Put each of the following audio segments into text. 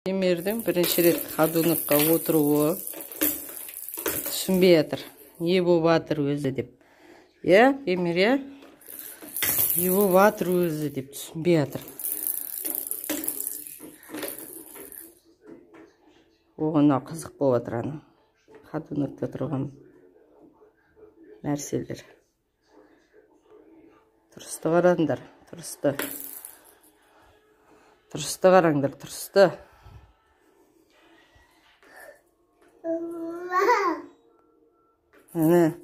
Эмирдин биринчи рет Ходуновго отуруу түшүнбөй атыр. Не болуп атыр өзү деп. Эмир, не болуп атыр өзү деп түшүнбөй атыр. Оғана кызык болуп атыр аны. Ходуновдо турган нерселер. Турусту караңдар, турусту. Турусту караңдар, турусту. Ana.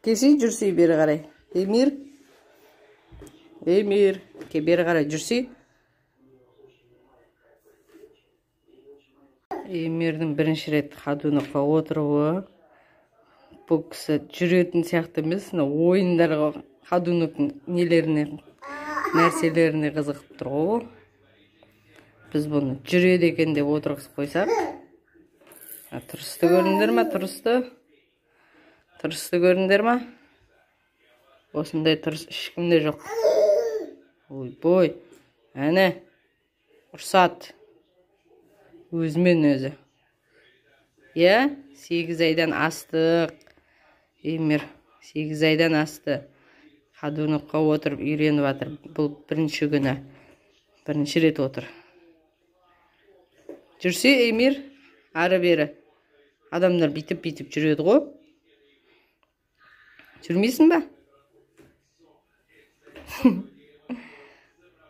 Kesin жүрсүй бери карай. Эмир, ке бери карай жүрсүй. Эмирдин биринчи рет Ходуновго отуруу. Бул киши жүрөтүн сыяктуу эмес, оюндарга Ходуновдун нерселерине кызыгып тургу. Биз буну жүрөт экен деп отургузуп койсак. Турусту көрүңдөр ма, турусту? Турусту көрүңдөр ма? Осундай турус эч кимде жок. Ойбой. Ана. Урсат. Өзүмөн өзү. 8 айдан астык. Эмир 8 айдан асты. Ходуновго отуруп үйрөнүп атыр. Бул биринчи күнү. Биринчи рет отур. Жүрсүй, Эмир, ары бери. Адамдар битип жүрөт го. Жүрмөйсүң ба?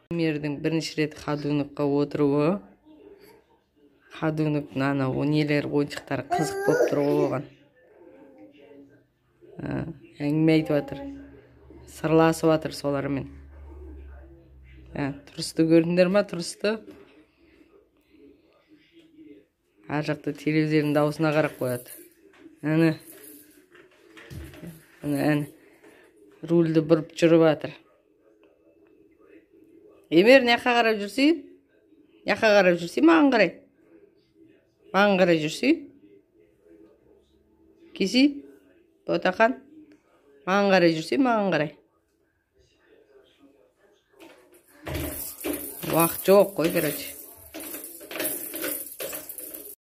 Эмирдин биринчи рет Ходуновго отуруу. Ходуновдун ана оюнчуктары кызык болуп турган. Эңме айтып атыр. Сырлашып атыр солар менен. Турусту көрүңдөр ма, турусту? Ар жакта телевизордун дабысына карап коет. Ана. Рулду буруп жүрүп атыр. Эмир, наяка карап жүрсүй? Наяка карап жүрсүй, мага карай. Мага карай жүрсүй? Киси? Ботакан? Мага карай жүрсүй, мага карай. Убакыт жок кой, короче.